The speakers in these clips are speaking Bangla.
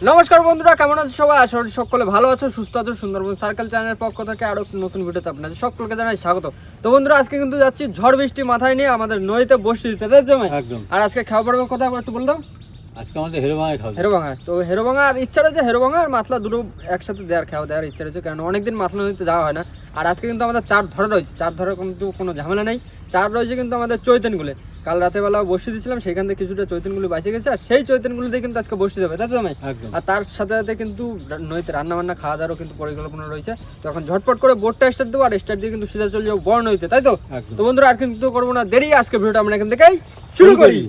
নমস্কার বন্ধুরা, কেমন আছো সবাই? আশা করি সকলে ভালো আছো, সুস্থ আছো। সুন্দরবন সার্কেল চ্যানেলের পক্ষ থেকে আরো নতুন ভিডিওতে আপনাদের সকলকে জানাই স্বাগত। তো বন্ধুরা, আজকে কিন্তু যাচ্ছি ঝড় বৃষ্টি মাথায় নিয়ে আমাদের নদীতে বসে দিতে জমে একদম। আর আজকে খাওয়া পড়ার কথা একটু বলে দাও। আজকে আমাদের হেরোভাঙায় খাওয়া হেরোভাঙা, তো হেরোভাঙা আর ইচ্ছা রয়েছে, হেরোভাঙা আর মাতলা দুটো একসাথে দেওয়ার ইচ্ছা রয়েছে, কারণ অনেকদিন মাতলা নদীতে যাওয়া হয় না। আর আজকে কিন্তু আমাদের চার ধরে রয়েছে, চার ধরে কিন্তু কোনো ঝামেলা নেই। চার রয়েছে কিন্তু আমাদের চৈতনগুলো, কাল রাতেবেলা বসে দিয়েছিলাম, সেখান থেকে কিছুটা চৈতনগুলো বাঁচে গেছে, আর সেই চৈতনগুলো দিয়ে কিন্তু আজকে বসে যাবে, তাই তো আমি। আর তার সাথে সাথে কিন্তু নদীতে রান্না বান্না খাওয়া দাওয়ারও কিন্তু পরিকল্পনা রয়েছে। তখন ঝটপট করে বোটটা স্টার্ট দেবো, আর স্টার্ট দিয়ে কিন্তু সিধা চলে যাবো বড় নদীতে, তাই তো। তো বন্ধুরা, আর কিন্তু করবো না দেরি, আজকে ভিডিওটা আমরা এখান থেকেই শুরু করি।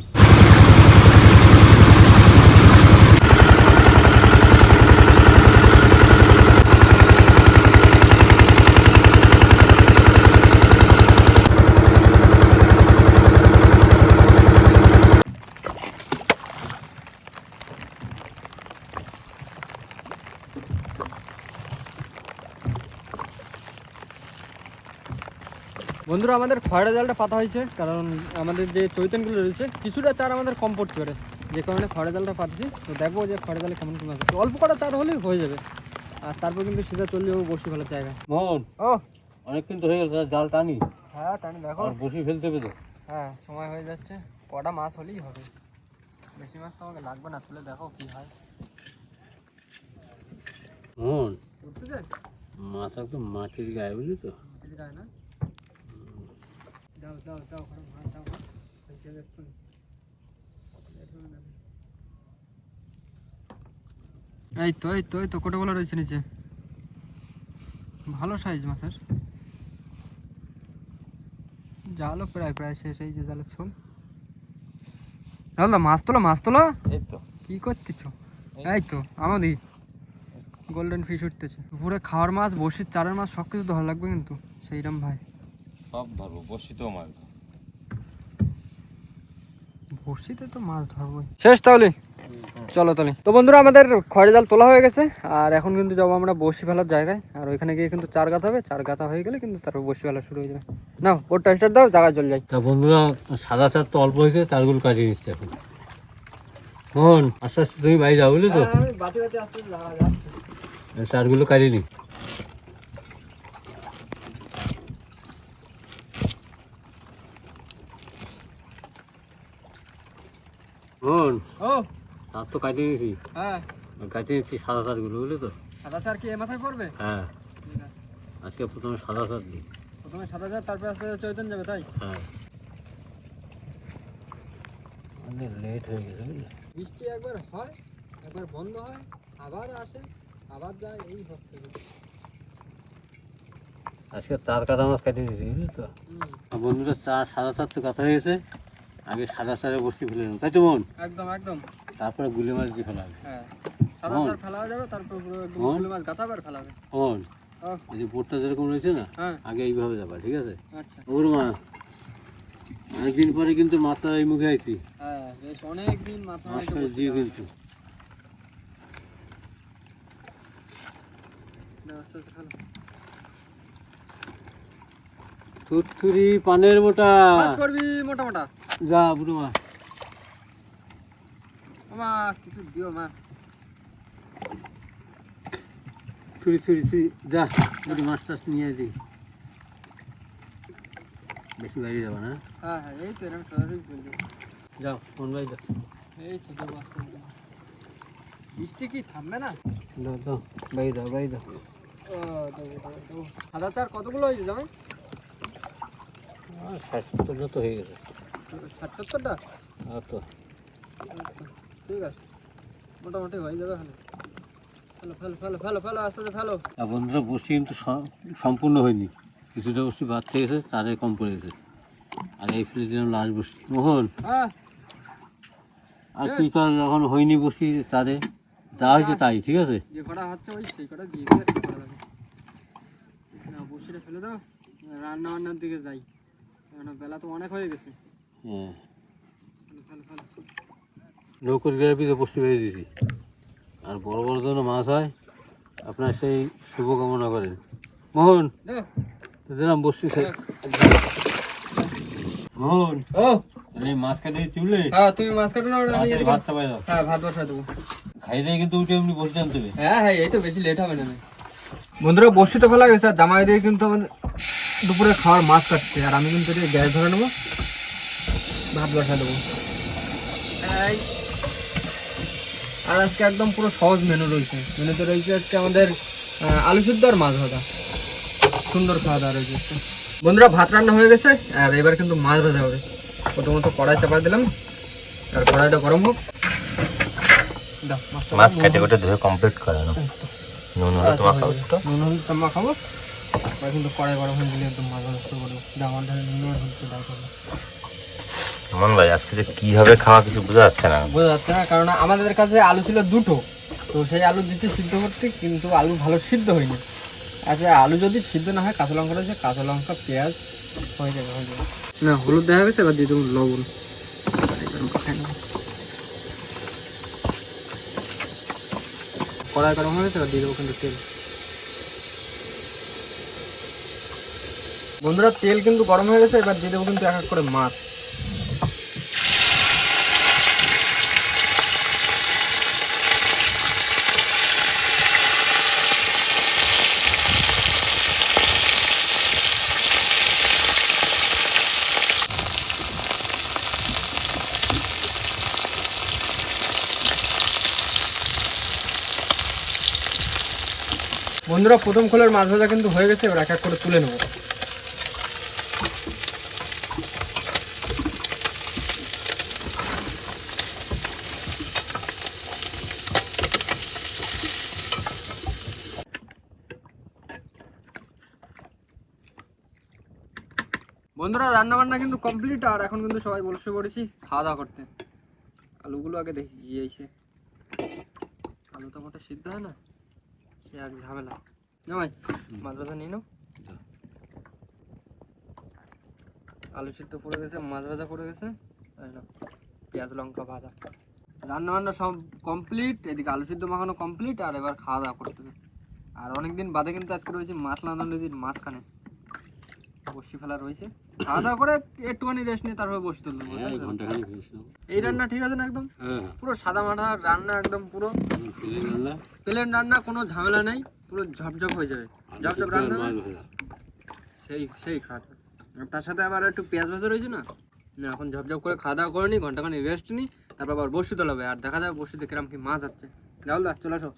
বন্ধুরা, আমাদের খয়রা জালটা পাতা হয়েছে, কারণ আমাদের যে চৈতনগুলো রয়েছে কিছুটা চার আমাদের কম পড়তে পারে, যে কারণে খয়রা জালটা পাচ্ছি। তো দেখবো যে খয়রা জালে কেমন কি মাছ আছে, অল্প কটা চার হলেই হয়ে যাবে। আর তারপর কিন্তু সিধা চলে যাবো বসি ফেলার জায়গা। মোহন, ও অনেক কিন্তু হয়ে গেল, জাল টানি। হ্যাঁ টানি, দেখো। আর বসি ফেলতে হবে তো। হ্যাঁ, সময় হয়ে যাচ্ছে, কটা মাছ হলেই হবে, বেশি মাছ তো আমাকে লাগবে না। তুলে দেখো কি হয়। মোহন, উঠতে যায় মাছ একদম মাটির গায়ে, বুঝলি তো। যায় না। দাও দাও দাও, মাছ দাও, হয়েছে দেখুন। এই তো এই তো এই তো কোটা বলা রয়েছে নিচে, ভালো সাইজ মাছের। জালও প্রায় প্রায় শেষ, এই যে জালের ছোল। দাদা, মাছ তোলা মাছ তোলা, এই তো কি করতেছ? এই তো আমাদের গোল্ডেন ফিশ উঠতেছে পুরো, খাওয়ার মাছ, বসির চারের মাছ, সব কিছু ধরা লাগবে কিন্তু সেইরাম ভাই। সব ধরবো, বসিতেও মাছ ধরবো। বসিতে তো মাছ ধরবো। শেষ তাহলে, চলো তাহলে। তো বন্ধুরা, আমাদের খড়ে জাল তোলা হয়ে গেছে, আর এখন কিন্তু যাবো আমরা বসি ফেলার জায়গায়। আর ওইখানে গিয়ে কিন্তু চার গাঁথা হবে, চার গাঁথা হয়ে গেলে কিন্তু তারপর বসি ফেলা শুরু হয়ে যাবে। নাও বোটটা স্টার্ট দাও, জায়গায় চলে যাই। তা বন্ধুরা, সাদা চার তো অল্প হয়েছে, চারগুলো কাটিয়ে নিচ্ছে এখন। মোহন, আস্তে আস্তে তুমি বাড়ি যাও, বুঝলি তো। চারগুলো কাটিয়ে নি। মোহন, ও চার তো কাটিয়ে নিয়েছি, হ্যাঁ, কাটিয়ে নিচ্ছি সাদা চারগুলো, বুঝলি তো। সাদা চার কি এ মাথায় পড়বে? হ্যাঁ, ঠিক আছে, আজকে প্রথমে সাদা চার দিই। প্রথমে সাদা চার, তারপরে আস্তে আস্তে চৈতন যাবে, তাই? হ্যাঁ, অনেক লেট হয়ে গেছে, বুঝলি। বৃষ্টি একবার হয়, একবার বন্ধ হয়, আবার আসে, আবার যায়, এই হচ্ছে। আজকে চার কাটা মাছ কাটিয়ে দিয়েছি, বুঝলি তো। আর বন্ধুরা, সাদা চার তো কাটা হয়ে গেছে, আগে সাদা চারে বসি ফেলে নেবো, তাই তো মন। একদম একদম, তারপরে গুলি মাছ দিয়ে ফেলা হবে। হ্যাঁ, সাদা চার ফেলা যাবে, তারপর পুরো একদম গুলি মাছ গাঁথা আবার ফেলা হবে। মন, ও এই যে বোটটা যেরকম রয়েছে না, হ্যাঁ, আগে এইভাবে যাবা, ঠিক আছে। আচ্ছা, ওর মা, অনেকদিন পরে কিন্তু মাথা এই মুখে আইছি, হ্যাঁ, বেশ অনেক দিন মাথা মাছটা দিয়ে কিন্তু থুরথুরি পানের মোটা করবি মোটা মোটা। যা বুড়ো মা, মা কিছু দিও মা। থুরি থুরি থুরি, যা বুড়ি মাছ টাছ নিয়ে দিই। বেশি বাইরে যাবা না। হ্যাঁ হ্যাঁ, এই তো এরকম সরাসরি বলবি। যাও ফোন ভাই, যাও। এই তো দেবো, বৃষ্টি কি থামবে না? দাও দাও, বাইরে যাও বাইরে যাও। ও দেবো দেবো। সাদা চার কতগুলো হয়েছে জামাই? 60-70 তো হয়ে গেছে। 60-70টা? আর তো ঠিক আছে, মোটামুটি হয়ে যাবে। ফেলো ফেলো ফেলো ফেলো ফেলো, আস্তে আস্তে ফেলো। বন্ধুরা, বসি কিন্তু সম্পূর্ণ হয়নি, কিছুটা বসি বাদ থেকে গেছে, তারে কম পড়ে গেছে। আর এই ফেলে দিলাম লাস্ট বসি। মোহন, হ্যাঁ, আর তুই তো এখন হয়নি বসি, তারে যা হয়েছে তাই, ঠিক আছে। যে কটা হচ্ছে ওই সেই কটা দিয়ে দিয়ে করা যাবে না। বসিটা ফেলে দাও, রান্না বান্নার দিকে যাই, কারণ বেলা তো অনেক হয়ে গেছে। হ্যাঁ, ফেলো ফেলো ফেলো। নৌকর গ্রাফিতে বসি বেরিয়ে দিয়েছি। আর বড় বড় যেন মাছ হয়, আপনার সেই শুভকামনা করেন। মোহন, দাও। দিলাম বসি। মোহন, ও এই মাছ কাটিয়ে চুলে হ্যাঁ, তুমি মাছ কাটো না, ভাতটা পাই দাও। হ্যাঁ ভাত বসাই দেবো। খাই দিয়ে কিন্তু উঠে এমনি বসে আনতে হবে। হ্যাঁ হ্যাঁ, এই তো বেশি লেট হবে না। বন্ধুরা বসি তো ফেলা গেছে, আর জামাই দিয়ে কিন্তু আমাদের দুপুরে খাওয়ার মাছ কাটছে, আর আমি কিন্তু গ্যাস ধরে নেবো, ভাত বসা দেবো। আর আজকে একদম পুরো সহজ মেনু রয়েছে। মেনুতে রয়েছে আজকে আমাদের আলু সিদ্ধ আর মাছ ভাজা, সুন্দর খাওয়া দাওয়া রয়েছে আজকে। বন্ধুরা ভাত রান্না হয়ে গেছে, আর এবার কিন্তু মাছ ভাজা হবে। প্রথমত কড়াই চাপা দিলাম, আর কড়াইটা গরম হোক। দাও, মাছ কেটে কেটে ধুয়ে কমপ্লিট করে নাও। নুন হলুদ তোমার খাবো তো? নুন হলুদ তোমার খাবো। এবার কিন্তু কড়াই গরম হয়ে গেলে একদম মাছ ভাজা শুরু করবো। দাও আমার ধারে নুন আর হলুদ দাও করবো। মন ভাই আজকে যে কি হবে খাওয়া কিছু বোঝা যাচ্ছে না। বোঝা যাচ্ছে না, কারণ আমাদের কাছে আলু ছিল দুটো, তো সেই আলু দিচ্ছে সিদ্ধ করতে, কিন্তু আলু ভালো সিদ্ধ হয়নি। আচ্ছা, আলু যদি সিদ্ধ না হয়, কাঁচা লঙ্কা রয়েছে, কাঁচা লঙ্কা পেঁয়াজ হয়ে যাবে। না, হলুদ দেখা গেছে, এবার দিয়ে দেবো লবণ। কড়াই গরম হয়ে গেছে, এবার দিয়ে দেবো কিন্তু তেল। বন্ধুরা তেল কিন্তু গরম হয়ে গেছে, এবার দিয়ে দেবো কিন্তু এক এক করে মাছ। বন্ধুরা প্রথম খোলের মাছ ভাজা কিন্তু হয়ে গেছে, এবার এক এক করে তুলে নেবো। বন্ধুরা রান্না বান্না কিন্তু কমপ্লিট, আর এখন কিন্তু সবাই বসে পড়েছি খাওয়া দাওয়া করতে। আলুগুলো আগে দেখি গিয়েছে, আলু তো মোটা সিদ্ধ হয় না, সে এক ঝামেলা। না ভাই, মাছ ভাজা নিয়ে নাও। আলু সিদ্ধ পড়ে গেছে, মাছ ভাজা পড়ে গেছে, পেঁয়াজ লঙ্কা ভাজা। রান্না বান্না সব কমপ্লিট, এদিকে আলু সিদ্ধ মাখানো কমপ্লিট, আর এবার খাওয়া দাওয়া করতে হবে। আর অনেকদিন বাদে কিন্তু আজকে রয়েছে মাছলা নদীর মাঝখানে বসি ফেলা রয়েছে। খাওয়া দাওয়া করে একটুখানি রেস্ট নিয়ে তারপরে বসে তুলবো। এই রান্না ঠিক আছে না? একদম পুরো সাদা মাঠা রান্না, একদম পুরো প্লেন রান্না, কোনো ঝামেলা নেই, পুরো ঝপঝপ হয়ে যাবে। ঝপঝপ রান্না সেই খাওয়া। তার সাথে আবার একটু পেঁয়াজ ভাজা রয়েছে না, এখন ঝপঝপ করে খাওয়া দাওয়া করে নি, ঘন্টাখানি রেস্ট নিই, তারপর আবার বসি তোলাবে, আর দেখা যাবে বসিতে কিরম কি মাছ আছে। রাহুল দা চলে আসো।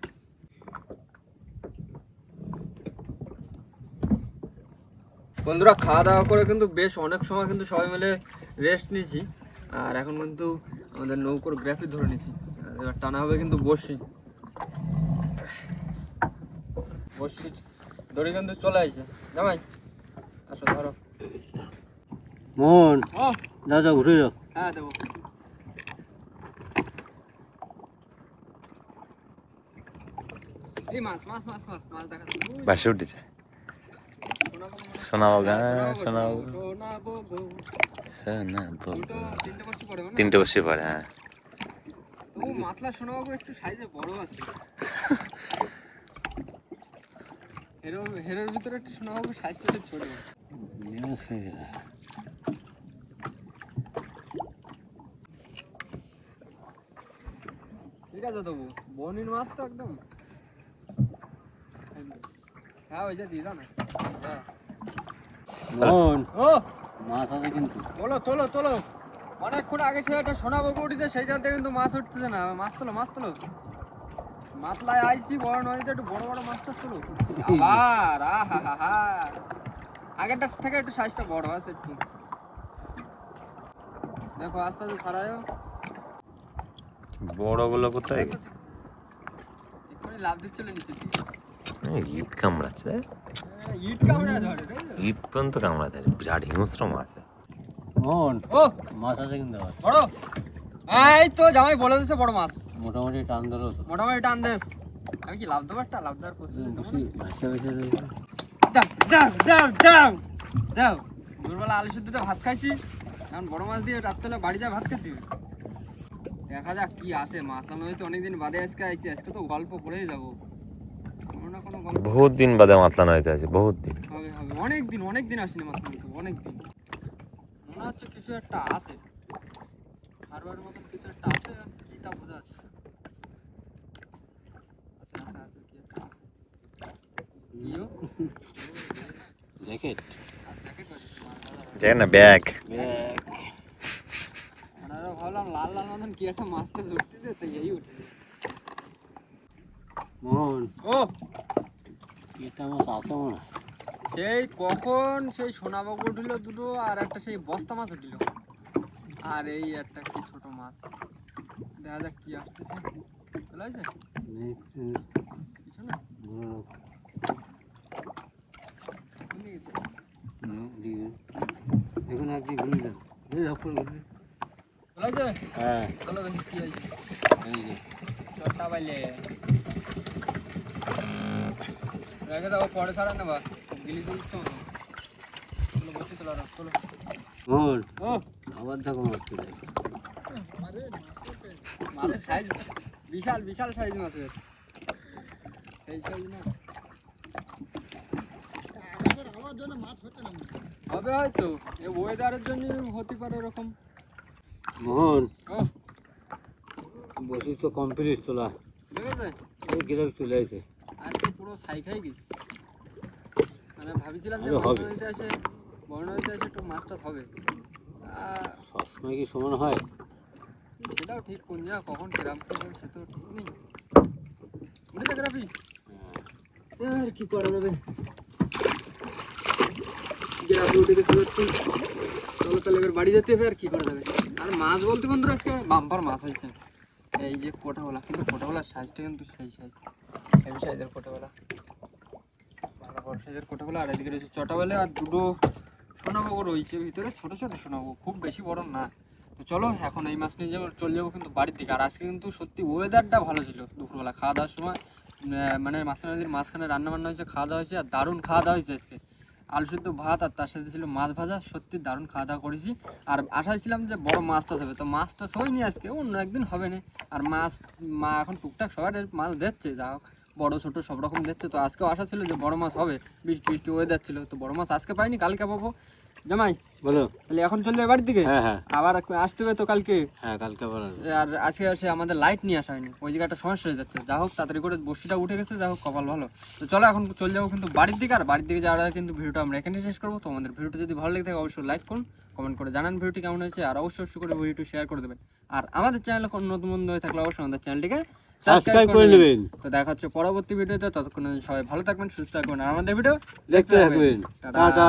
বন্ধুরা খাওয়া দাওয়া করে কিন্তু বেশ অনেক সময় কিন্তু সবাই মিলে রেস্ট নিয়েছি, আর এখন কিন্তু আমাদের নৌকোর গ্রাফি ধরে নিয়েছি। এবার টানা হবে কিন্তু বসি দড়ি কিন্তু চলে আসছে। জামাই আসো, ধরো। মোহন যাও যাও ঘুরে যাও। হ্যাঁ দেবো। এই মাছ মাছ মাছ মাছ মাছ দেখা বাসে উঠেছে। শোনাবো গান, শোনাবো তিনটে বসে পড়ে। হ্যাঁ তবু মাতলা শোনাবো একটু সাইজে বড় আছে। হেরোর ভিতরে একটু শোনাবো সাইজটা একটু ছোট। ঠিক আছে তবু বনির মাছ তো একদম। হ্যাঁ ওই যে দিয়ে দাও না। হ্যাঁ মোহন ও মাছ আছে কিন্তু। তোলো তোলো তোলো, অনেকক্ষণ আগে সে একটা সোনা বকু উঠেছে, সেই জায়গাতে কিন্তু মাছ উঠতেছে না। মাছ তোলো মাছ তোলো, মাতলায় আইছি বড় নদীতে, একটু বড় বড় মাছ টাছ তোলো। আবার আহা, আগেরটা থেকে একটু সাইজটা বড় আছে একটু। দেখো আস্তে আস্তে ছাড়ায়ও। বড় গুলো কোথায় এক্ষুনি লাভ দিচ্ছিল নিচে দিকে। ইট কামড়াচ্ছে। ইট কামড়া ধরে, তাই তো? ইট পর্যন্ত কামড়াতে বিরাট হিংস্র মাছ। মোহন ও মাছ আছে কিন্তু বড়। এই তো জামাই বলে দিচ্ছে বড় মাছ, মোটামুটি টান ধরো। মোটামুটি টান দেস। আমি কি লাভ দেবো? একটা লাভ দেওয়ার প্রস্তুতি নেবো না? ভাসা ভাসা রয়েছে। দাও দুপুরবেলা আলু সিদ্ধতে ভাত খাইছি, এখন বড় মাছ দিয়ে রাত্রেবেলা বাড়ি যা ভাত খেতে হবে। দেখা যাক কি আসে। মাছলা নদীতে অনেকদিন বাদে আজকে আইছি, আজকে তো গল্প করেই যাবো, কোনো না কোনো গল্প বহুত দিন বাদে মাতলা নদীতে আছে, বহুত দিন। হবে হবে। অনেক দিন আসেনি মাছলা নদীতে, অনেক দিন। মনে হচ্ছে কিছু একটা আছে, হারবার মতন কিছু একটা আছে, কি তা বোঝা যাচ্ছে। কিও জ্যাকেট আর জ্যাকেট দেখ না ব্যাগ আমরা ভাবলাম লাল লাল মতন কি একটা মাছটা উঠতেছে তাই এই উঠেছে। মোহন ও এটা মাছ আছে মনে হয়। সেই কখন সেই সোনাবাবু উঠিল দুটো আর একটা সেই বস্তা মাছ উঠিল আর এই একটা কি ছোট মাছ দেখা যাক কি আসতেছে চলে আসছে কিছু না কোন দিকে গেছে? দেখুন একদিন ঘুরে যান এই ঝাপড় ঘুরে চলে আসছে? হ্যাঁ চলো দেখি কি হয়েছে এই যে চটটা পাইলে রেখে দাও পরে ছাড়া নেবা গিলি দিচ্ছ চলো বসে চলো আর চলো মোহন ও আবার দেখো মাছ চলে মাছের সাইজ বিশাল বিশাল সাইজ মাছের সেই সাইজ না হবে হয়তো এই ওয়েদারের জন্য হতে পারে এরকম মোহন ও বসি তো কমপ্লিট তোলা দেখেছে এই গ্রাফ চলে আসে আজকে পুরো ছাই খাই গেছি মানে ভাবছিলাম যে আরে হবে। বর্ণালীতে এসে একটু মাছ টাছ হবে সবসময় কি সমান হয় সেটাও ঠিক কোন জায়গা কখন কিরাম কি হবে সে তো ঠিক নেই বুঝলে গ্রাফি আর কি করা যাবে গ্রাফি উঠে গেছে একটু চলো তাহলে এবার বাড়ি যেতে হবে আর কি করা যাবে আর মাছ বলতে বন্ধুরা আজকে বাম্পার মাছ হয়েছে এই যে কোটাওয়ালা কিন্তু কোটাওয়ালার সাইজটা কিন্তু সেই সাইজ হেভি সাইজের কোটাওয়ালা ভালো বড় সাইজের কোটাওয়ালা আর এদিকে রয়েছে চটাওয়ালা আর দুটো সোনাবাবু রয়েছে ভিতরে ছোট ছোট সোনাবাবু খুব বেশি বড় না তো চলো এখন এই মাছ নিয়ে যাবো চলে যাবো কিন্তু বাড়ির দিকে আর আজকে কিন্তু সত্যি ওয়েদারটা ভালো ছিল দুপুরবেলা খাওয়া দাওয়ার সময় মানে মাছের নদীর মাঝখানে রান্না বান্না হয়েছে খাওয়া দাওয়া হয়েছে আর দারুণ খাওয়া দাওয়া হয়েছে আজকে আলু সিদ্ধ ভাত আর তার সাথে ছিল মাছ ভাজা সত্যি দারুণ খাওয়া দাওয়া করেছি আর আশায় ছিলাম যে বড় মাছটা হবে তো মাছটা হয়নি আজকে অন্য একদিন হবে না আর মাছ মা এখন টুকটাক সবার মাছ দিচ্ছে যা হোক বড় ছোট সব রকম দিচ্ছে তো আজকেও আশা ছিল যে বড় মাছ হবে বৃষ্টি বৃষ্টি ওয়েদার ছিল তো বড় মাছ আজকে পাইনি কালকে পাবো জামাই বলো তাহলে এখন চলে যাবে বাড়ির দিকে হ্যাঁ হ্যাঁ আবার আসতে হবে তো কালকে হ্যাঁ কালকে আবার আসবো। আর আজকে আসে আমাদের লাইট নিয়ে আসা হয়নি ওই জায়গাটা সমস্যা হয়ে যাচ্ছে যা হোক তাড়াতাড়ি করে বসিটা উঠে গেছে যা হোক কপাল ভালো তো চলো এখন চলে যাবো কিন্তু বাড়ির দিকে আর বাড়ির দিকে যাওয়ার আগে কিন্তু ভিডিওটা আমরা এখানে শেষ করবো তো আমাদের ভিডিওটা যদি ভালো লেগে থাকে অবশ্যই লাইক করুন কমেন্ট করে জানান ভিডিওটি কেমন হয়েছে আর অবশ্যই করে ভিডিওটি শেয়ার করে দেবেন আর আমাদের চ্যানেলে কোনো নতুন বন্ধু হয়ে থাকলে অবশ্যই আমাদের চ্যানেলটিকে সাবস্ক্রাইব করে নেবেন তো দেখা হচ্ছে পরবর্তী ভিডিওতে ততক্ষণ সবাই ভালো থাকবেন সুস্থ থাকবেন আর আমাদের ভিডিও দেখতে থাকবেন টাটা টাটা